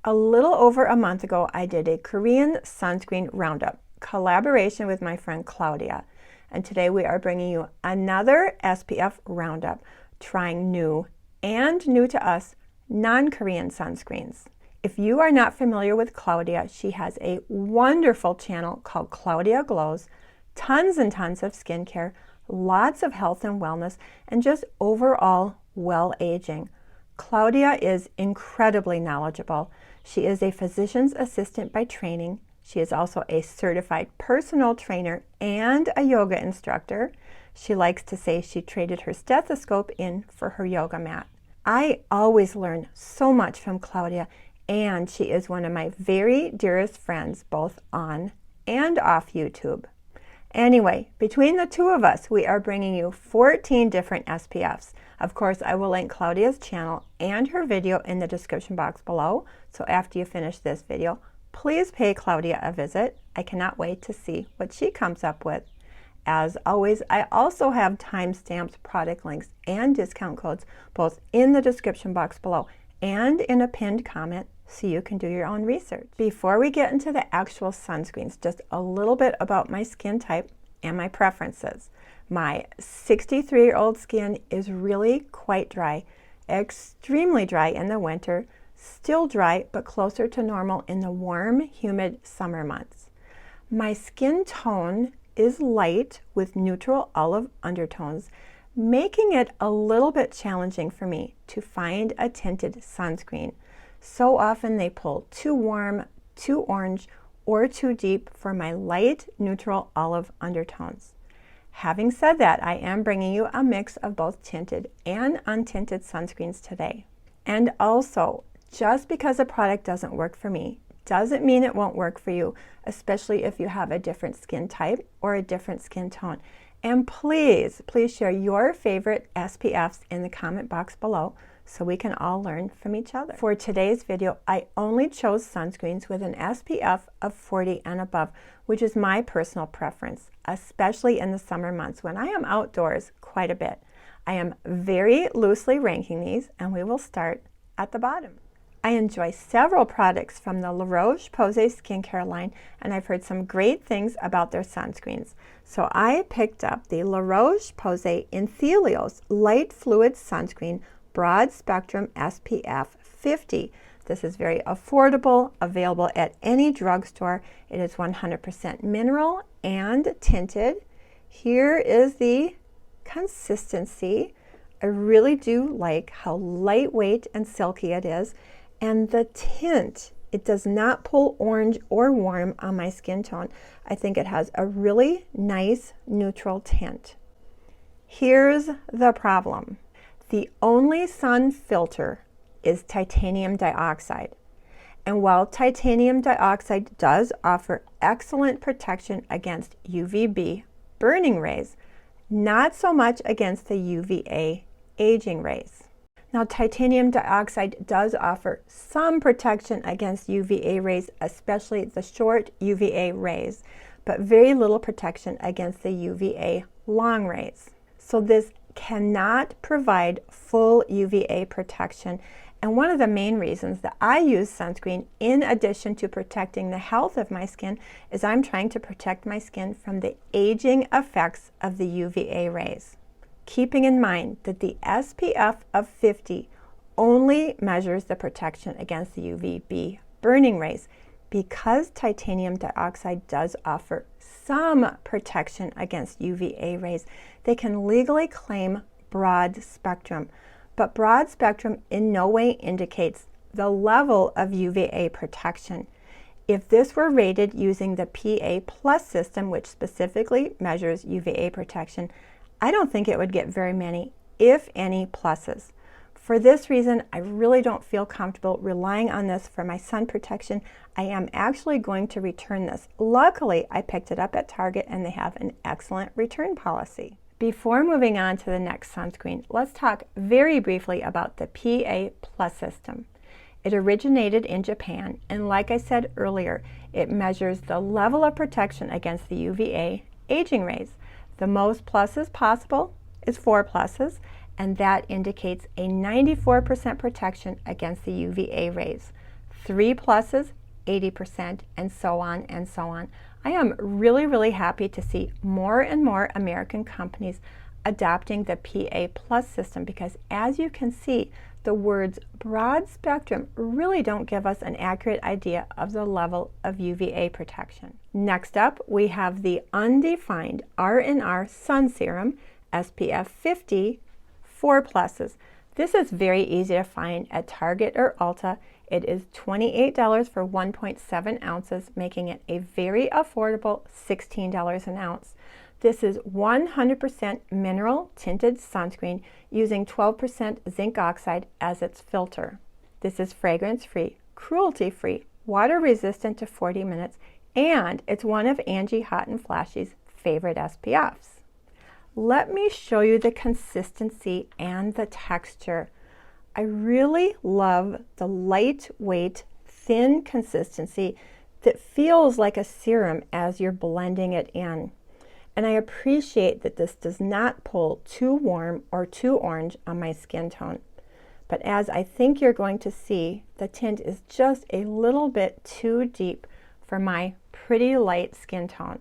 A little over a month ago, I did a Korean sunscreen roundup, collaboration with my friend Claudia. And today we are bringing you another SPF roundup, trying new and new to us non-Korean sunscreens. If you are not familiar with Claudia, she has a wonderful channel called Claudia Glows, tons and tons of skincare, lots of health and wellness, and just overall well-aging. Claudia is incredibly knowledgeable. She is a physician's assistant by training. She is also a certified personal trainer and a yoga instructor. She likes to say she traded her stethoscope in for her yoga mat. I always learn so much from Claudia, and she is one of my very dearest friends, both on and off YouTube. Anyway, between the two of us, we are bringing you 14 different SPFs. Of course, I will link Claudia's channel and her video in the description box below. So after you finish this video, please pay Claudia a visit. I cannot wait to see what she comes up with. As always, I also have timestamps, product links, and discount codes both in the description box below and in a pinned comment so you can do your own research. Before we get into the actual sunscreens, just a little bit about my skin type and my preferences. My 63-year-old skin is really quite dry, extremely dry in the winter, still dry but closer to normal in the warm, humid summer months. My skin tone is light with neutral olive undertones, making it a little bit challenging for me to find a tinted sunscreen. So often they pull too warm, too orange, or too deep for my light, neutral olive undertones. Having said that, I am bringing you a mix of both tinted and untinted sunscreens today. And also, just because a product doesn't work for me, doesn't mean it won't work for you, especially if you have a different skin type or a different skin tone. And please, please share your favorite SPFs in the comment box below so we can all learn from each other. For today's video, I only chose sunscreens with an SPF of 40 and above, which is my personal preference, especially in the summer months when I am outdoors quite a bit. I am very loosely ranking these, and we will start at the bottom. I enjoy several products from the La Roche-Posay skincare line, and I've heard some great things about their sunscreens. So I picked up the La Roche-Posay Inthelios Light Fluid Sunscreen Broad Spectrum SPF 50. This is very affordable, available at any drugstore. It is 100% mineral and tinted. Here is the consistency. I really do like how lightweight and silky it is. And the tint, it does not pull orange or warm on my skin tone. I think it has a really nice neutral tint. Here's the problem. The only sun filter is titanium dioxide. And while titanium dioxide does offer excellent protection against UVB burning rays, not so much against the UVA aging rays. Now, titanium dioxide does offer some protection against UVA rays, especially the short UVA rays, but very little protection against the UVA long rays. So this cannot provide full UVA protection. And one of the main reasons that I use sunscreen, in addition to protecting the health of my skin, is I'm trying to protect my skin from the aging effects of the UVA rays. Keeping in mind that the SPF of 50 only measures the protection against the UVB burning rays. Because titanium dioxide does offer some protection against UVA rays, they can legally claim broad spectrum. But broad spectrum in no way indicates the level of UVA protection. If this were rated using the PA+ system, which specifically measures UVA protection, I don't think it would get very many, if any, pluses. For this reason, I really don't feel comfortable relying on this for my sun protection. I am actually going to return this. Luckily, I picked it up at Target and they have an excellent return policy. Before moving on to the next sunscreen, let's talk very briefly about the PA+ system. It originated in Japan, and like I said earlier, it measures the level of protection against the UVA aging rays. The most pluses possible is 4 pluses, and that indicates a 94% protection against the UVA rays. 3 pluses, 80%, and so on and so on. I am really happy to see more and more American companies adopting the PA Plus system, because as you can see, the words broad spectrum really don't give us an accurate idea of the level of UVA protection. Next up, we have the undefined R&R Sun Serum SPF 50 4 pluses. This is very easy to find at Target or Ulta. It is $28 for 1.7 ounces, making it a very affordable $16 an ounce. This is 100% mineral tinted sunscreen using 12% zinc oxide as its filter. This is fragrance-free, cruelty-free, water-resistant to 40 minutes, and it's one of Angie Hot and Flashy's favorite SPFs. Let me show you the consistency and the texture. I really love the lightweight, thin consistency that feels like a serum as you're blending it in. And I appreciate that this does not pull too warm or too orange on my skin tone. But as I think you're going to see, the tint is just a little bit too deep for my pretty light skin tone.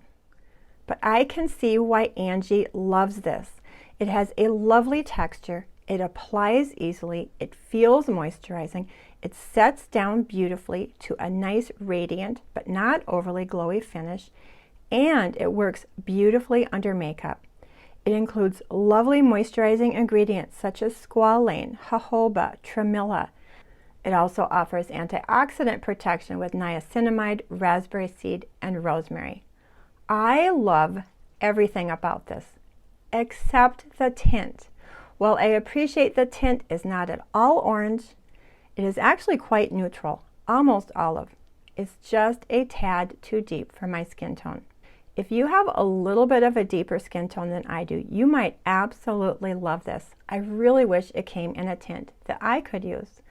But I can see why Angie loves this. It has a lovely texture, it applies easily, it feels moisturizing, it sets down beautifully to a nice radiant but not overly glowy finish, and it works beautifully under makeup. It includes lovely moisturizing ingredients such as squalane, jojoba, tremilla. It also offers antioxidant protection with niacinamide, raspberry seed, and rosemary. I love everything about this, except the tint. While I appreciate the tint is not at all orange, it is actually quite neutral, almost olive. It's just a tad too deep for my skin tone. If you have a little bit of a deeper skin tone than I do, you might absolutely love this. I really wish it came in a tint that I could use.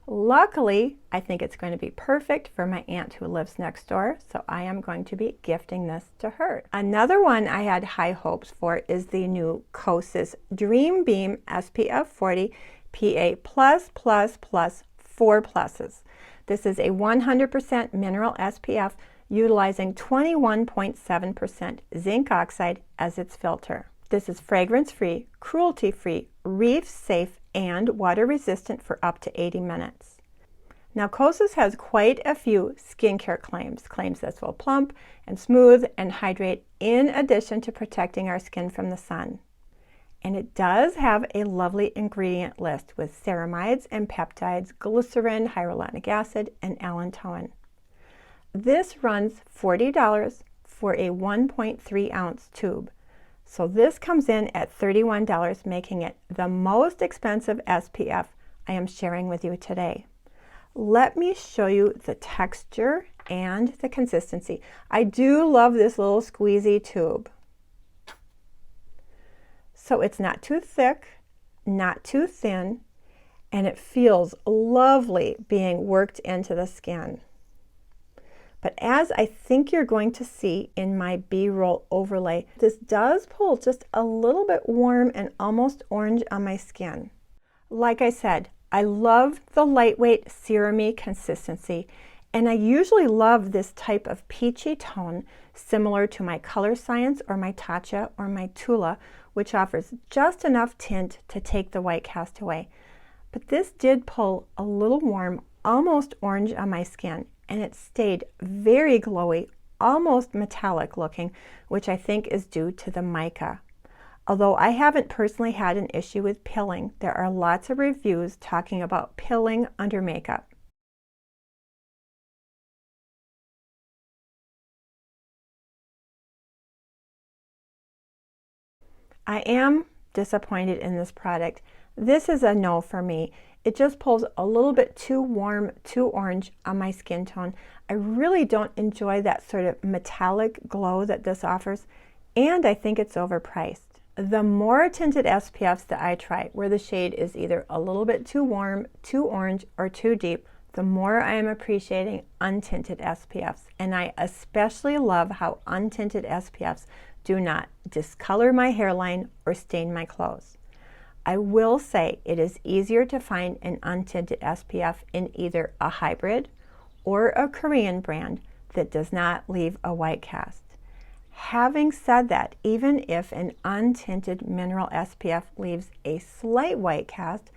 Luckily, I think it's going to be perfect for my aunt who lives next door, so I am going to be gifting this to her. Another one I had high hopes for is the new Kosas Dream Beam SPF 40 PA+++ 4 pluses. This is a 100% mineral SPF utilizing 21.7% zinc oxide as its filter. This is fragrance-free, cruelty-free, reef-safe, and water-resistant for up to 80 minutes. Now, Kosas has quite a few skincare claims this will plump and smooth and hydrate in addition to protecting our skin from the sun. And it does have a lovely ingredient list with ceramides and peptides, glycerin, hyaluronic acid, and allantoin. This runs $40 for a 1.3 ounce tube. So this comes in at $31, making it the most expensive SPF I am sharing with you today. Let me show you the texture and the consistency. I do love this little squeezy tube. So it's not too thick, not too thin, and it feels lovely being worked into the skin. But as I think you're going to see in my B-roll overlay, this does pull just a little bit warm and almost orange on my skin. Like I said, I love the lightweight serum-y consistency, and I usually love this type of peachy tone similar to my Color Science or my Tatcha or my Tula, which offers just enough tint to take the white cast away. But this did pull a little warm, almost orange on my skin, and it stayed very glowy, almost metallic looking, which I think is due to the mica. Although I haven't personally had an issue with pilling, there are lots of reviews talking about pilling under makeup. I am disappointed in this product. This is a no for me. It just pulls a little bit too warm, too orange on my skin tone. I really don't enjoy that sort of metallic glow that this offers, and I think it's overpriced. The more tinted SPFs that I try, where the shade is either a little bit too warm, too orange, or too deep, the more I am appreciating untinted SPFs. And I especially love how untinted SPFs do not discolor my hairline or stain my clothes. I will say it is easier to find an untinted SPF in either a hybrid or a Korean brand that does not leave a white cast. Having said that, even if an untinted mineral SPF leaves a slight white cast,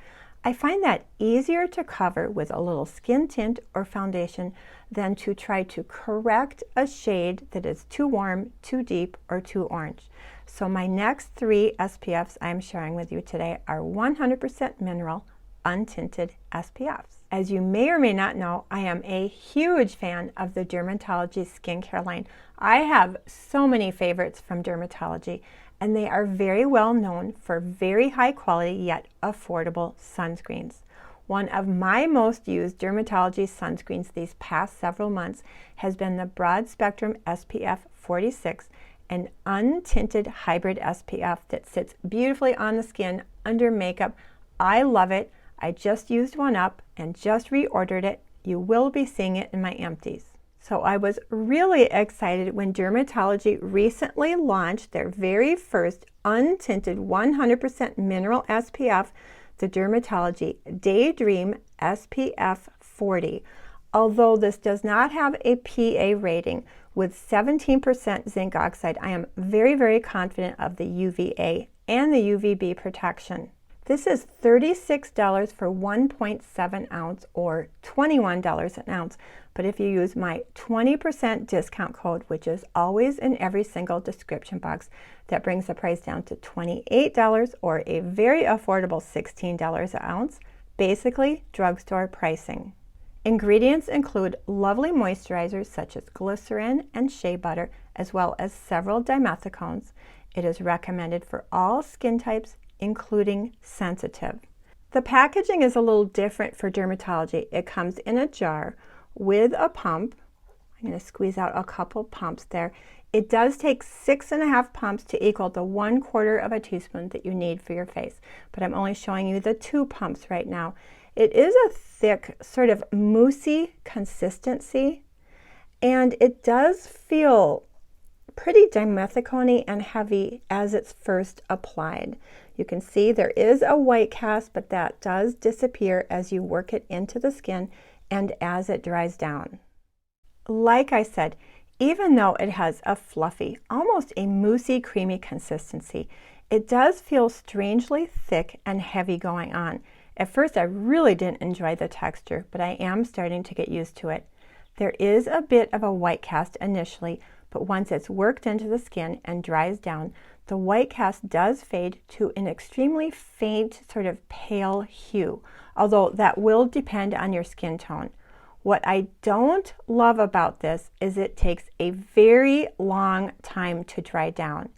I find that easier to cover with a little skin tint or foundation than to try to correct a shade that is too warm, too deep, or too orange. So my next 3 SPFs I'm sharing with you today are 100% mineral, untinted SPFs. As you may or may not know, I am a huge fan of the Dermatology skincare line. I have so many favorites from Dermatology, and they are very well known for very high quality yet affordable sunscreens. One of my most used Dermatology sunscreens these past several months has been the Broad Spectrum SPF 46, an untinted hybrid SPF that sits beautifully on the skin under makeup. I love it. I just used one up and just reordered it. You will be seeing it in my empties. So I was really excited when Dermatology recently launched their very first untinted 100% mineral SPF, the Dermatology Daydream SPF 40. Although this does not have a PA rating with 17% zinc oxide, I am very, very confident of the UVA and the UVB protection. This is $36 for 1.7 ounce or $21 an ounce. But if you use my 20% discount code, which is always in every single description box, that brings the price down to $28 or a very affordable $16 an ounce, basically drugstore pricing. Ingredients include lovely moisturizers such as glycerin and shea butter, as well as several dimethicones. It is recommended for all skin types, including sensitive. The packaging is a little different for Dermatology. It comes in a jar with a pump. I'm going to squeeze out a couple pumps there. It does take 6.5 pumps to equal the 1/4 of a teaspoon that you need for your face, but I'm only showing you the 2 pumps right now. It is a thick, sort of moussey consistency, and it does feel pretty dimethicone-y and heavy as it's first applied. You can see there is a white cast, but that does disappear as you work it into the skin and as it dries down. Like I said, even though it has a fluffy, almost a moussey, creamy consistency, it does feel strangely thick and heavy going on. At first, I really didn't enjoy the texture, but I am starting to get used to it. There is a bit of a white cast initially, but once it's worked into the skin and dries down, the white cast does fade to an extremely faint, sort of pale hue, although that will depend on your skin tone. What I don't love about this is it takes a very long time to dry down.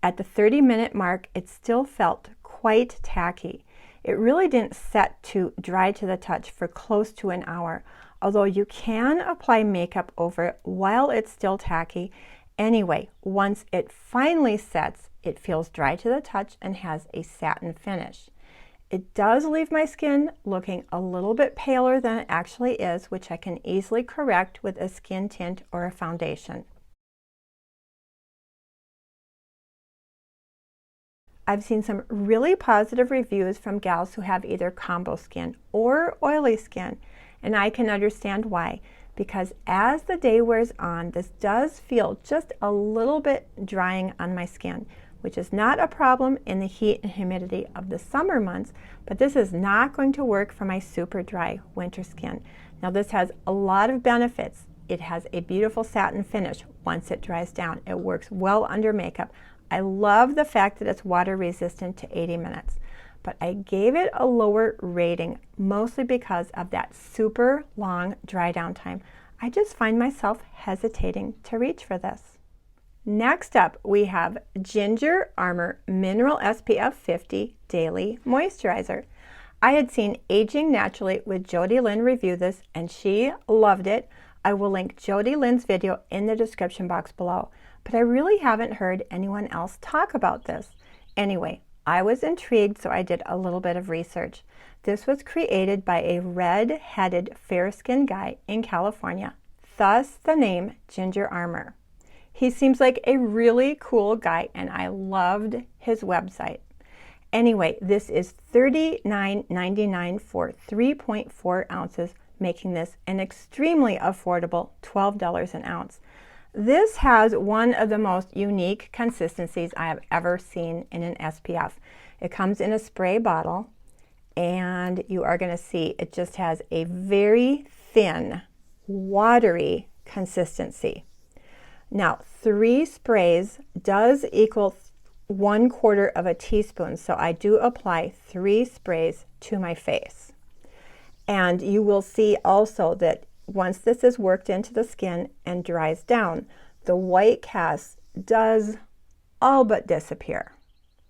At the 30-minute mark, it still felt quite tacky. It really didn't set to dry to the touch for close to an hour, although you can apply makeup over it while it's still tacky. Anyway, once it finally sets, it feels dry to the touch and has a satin finish. It does leave my skin looking a little bit paler than it actually is, which I can easily correct with a skin tint or a foundation. I've seen some really positive reviews from gals who have either combo skin or oily skin, and I can understand why, because as the day wears on, this does feel just a little bit drying on my skin, which is not a problem in the heat and humidity of the summer months, but this is not going to work for my super dry winter skin. Now this has a lot of benefits. It has a beautiful satin finish once it dries down. It works well under makeup. I love the fact that it's water resistant to 80 minutes, but I gave it a lower rating mostly because of that super long dry down time. I just find myself hesitating to reach for this. Next up, we have Ginger Armor Mineral SPF 50 Daily Moisturizer. I had seen Aging Naturally with Jody Lynn review this, and she loved it. I will link Jody Lynn's video in the description box below, but I really haven't heard anyone else talk about this. Anyway, I was intrigued, so I did a little bit of research. This was created by a red-headed, fair-skinned guy in California, thus the name Ginger Armor. He seems like a really cool guy, and I loved his website. Anyway, this is $39.99 for 3.4 ounces, making this an extremely affordable $12 an ounce. This has one of the most unique consistencies I have ever seen in an SPF. It comes in a spray bottle, and you are going to see it just has a very thin, watery consistency. Now, 3 sprays does equal 1/4 of a teaspoon, so I do apply 3 sprays to my face. And you will see also that once this is worked into the skin and dries down, the white cast does all but disappear.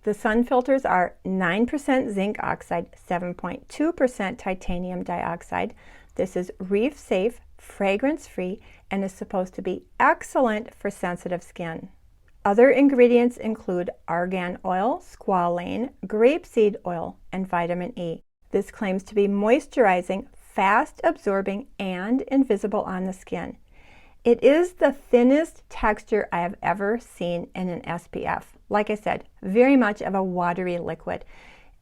The sun filters are 9% zinc oxide, 7.2% titanium dioxide. This is reef safe, fragrance free, and is supposed to be excellent for sensitive skin. Other ingredients include argan oil, squalane, grapeseed oil, and vitamin E. This claims to be moisturizing, fast absorbing, and invisible on the skin. It is the thinnest texture I have ever seen in an SPF. Like I said, very much of a watery liquid.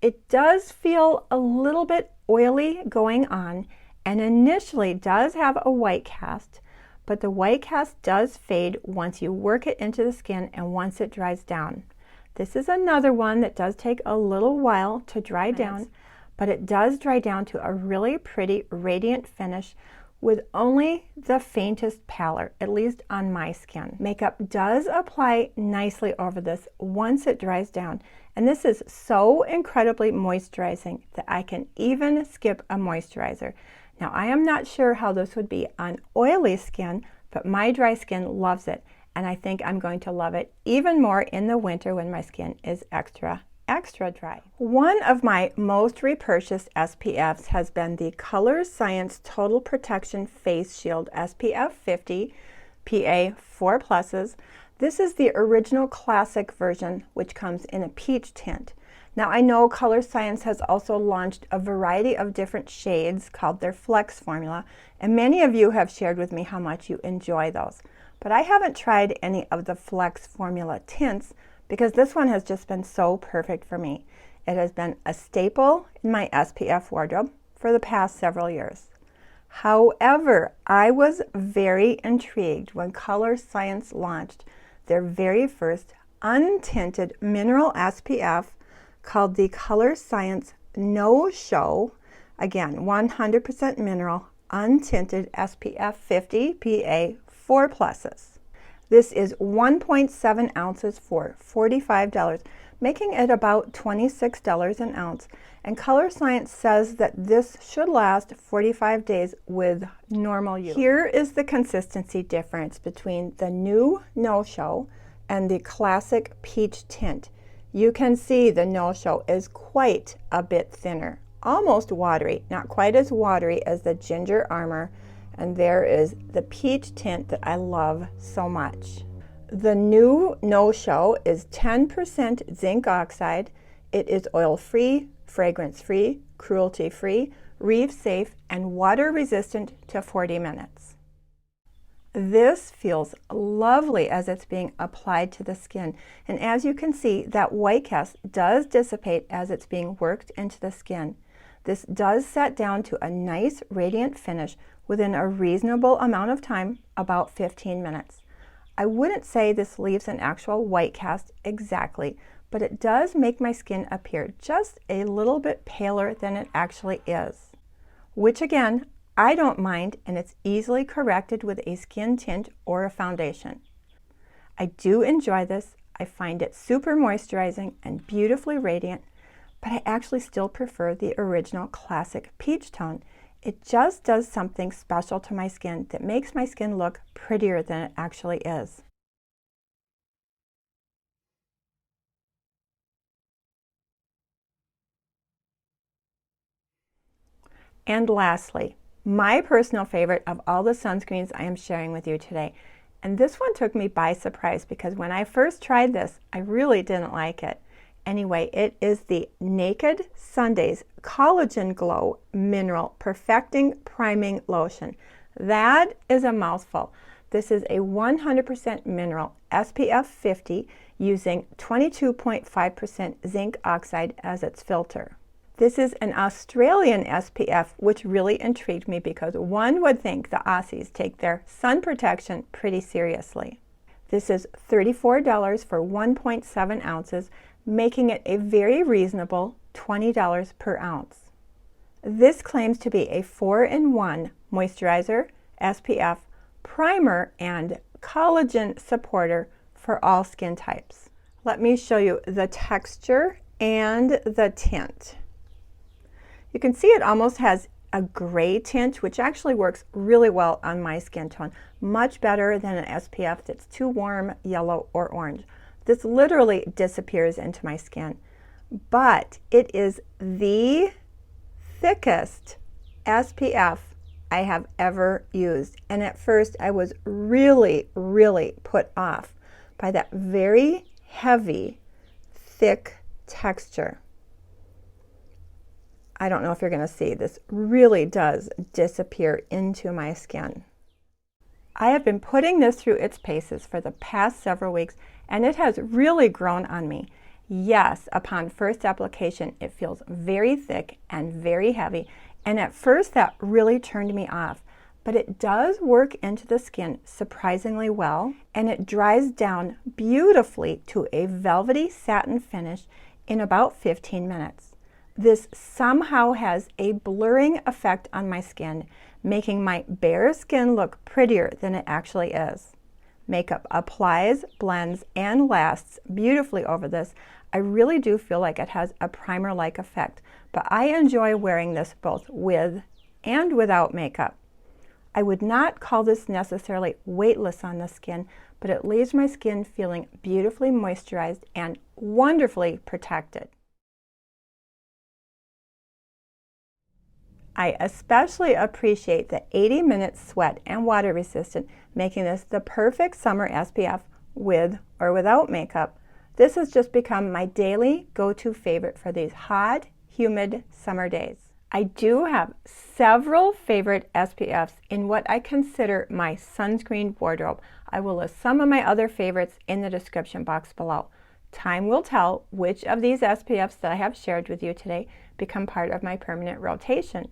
It does feel a little bit oily going on, and initially does have a white cast, but the white cast does fade once you work it into the skin and once it dries down. This is another one that does take a little while to dry down, but it does dry down to a really pretty radiant finish with only the faintest pallor, at least on my skin. Makeup does apply nicely over this once it dries down, and this is so incredibly moisturizing that I can even skip a moisturizer. Now, I am not sure how this would be on oily skin, but my dry skin loves it, and I think I'm going to love it even more in the winter when my skin is extra dry. One of my most repurchased SPFs has been the Color Science Total Protection Face Shield SPF 50 PA 4+. This is the original classic version, which comes in a peach tint. Now, I know Color Science has also launched a variety of different shades called their Flex formula, and many of you have shared with me how much you enjoy those. But I haven't tried any of the Flex formula tints because this one has just been so perfect for me. It has been a staple in my SPF wardrobe for the past several years. However, I was very intrigued when Color Science launched their very first untinted mineral SPF called the Color Science No Show, again 100% mineral untinted SPF 50 PA 4+. This is 1.7 ounces for $45, making it about $26 an ounce. And Color Science says that this should last 45 days with normal use. Here is the consistency difference between the new No Show and the classic peach tint. You can see the No Show is quite a bit thinner, almost watery, not quite as watery as the Ginger Armor, and there is the peach tint that I love so much. The new No Show is 10% zinc oxide. It is oil-free, fragrance-free, cruelty-free, reef-safe, and water-resistant to 40 minutes. This feels lovely as it's being applied to the skin, and as you can see, that white cast does dissipate as it's being worked into the skin. This does set down to a nice radiant finish within a reasonable amount of time, about 15 minutes. I wouldn't say this leaves an actual white cast exactly, but it does make my skin appear just a little bit paler than it actually is, which again, I don't mind, and it's easily corrected with a skin tint or a foundation. I do enjoy this. I find it super moisturizing and beautifully radiant, but I actually still prefer the original classic peach tone. It just does something special to my skin that makes my skin look prettier than it actually is. And lastly, my personal favorite of all the sunscreens I am sharing with you today. And this one took me by surprise because when I first tried this, I really didn't like it. Anyway, it is the Naked Sundays Collagen Glow Mineral Perfecting Priming Lotion. That is a mouthful. This is a 100% mineral SPF 50 using 22.5% zinc oxide as its filter. This is an Australian SPF, which really intrigued me because one would think the Aussies take their sun protection pretty seriously. This is $34 for 1.7 ounces, making it a very reasonable $20 per ounce. This claims to be a 4-in-1 moisturizer, SPF, primer, and collagen supporter for all skin types. Let me show you the texture and the tint. You can see it almost has a gray tint, which actually works really well on my skin tone, much better than an SPF that's too warm, yellow, or orange. This literally disappears into my skin, but it is the thickest SPF I have ever used. And at first I was really put off by that very heavy, thick texture. I don't know if you're going to see, this really does disappear into my skin. I have been putting this through its paces for the past several weeks, and it has really grown on me. Yes, upon first application, it feels very thick and very heavy, and at first that really turned me off. But it does work into the skin surprisingly well, and it dries down beautifully to a velvety satin finish in about 15 minutes. This somehow has a blurring effect on my skin, making my bare skin look prettier than it actually is. Makeup applies, blends, and lasts beautifully over this. I really do feel like it has a primer-like effect, but I enjoy wearing this both with and without makeup. I would not call this necessarily weightless on the skin, but it leaves my skin feeling beautifully moisturized and wonderfully protected. I especially appreciate the 80-minute sweat and water resistant, making this the perfect summer SPF with or without makeup. This has just become my daily go-to favorite for these hot, humid summer days. I do have several favorite SPFs in what I consider my sunscreen wardrobe. I will list some of my other favorites in the description box below. Time will tell which of these SPFs that I have shared with you today become part of my permanent rotation.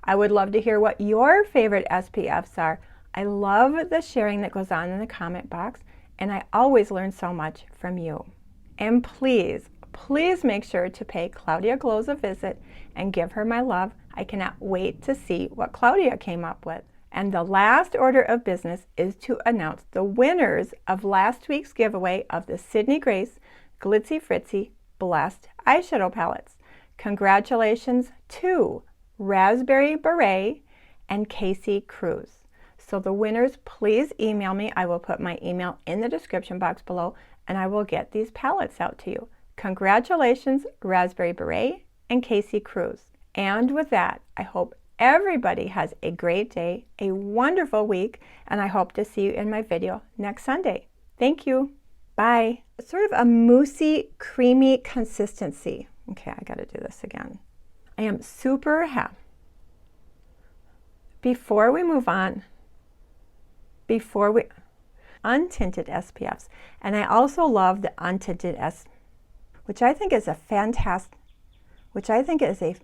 I would love to hear what your favorite SPFs are. I love the sharing that goes on in the comment box, and I always learn so much from you. And please make sure to pay Claudia Glows a visit and give her my love. I cannot wait to see what Claudia came up with. And the last order of business is to announce the winners of last week's giveaway of the Sydney Grace Glitzy Fritzy Blessed eyeshadow palettes. Congratulations to Raspberry Beret and Casey Cruz. So the winners, please email me. I will put my email in the description box below, and I will get these palettes out to you. Congratulations, Raspberry Beret and Casey Cruz. And with that, I hope everybody has a great day, a wonderful week, and I hope to see you in my video next Sunday. Thank you. Bye. It's sort of a moussey, creamy consistency. Okay, I got to do this again. I am super happy. Before we move on, untinted SPFs, and I also love the untinted which I think is a fantastic, which I think is a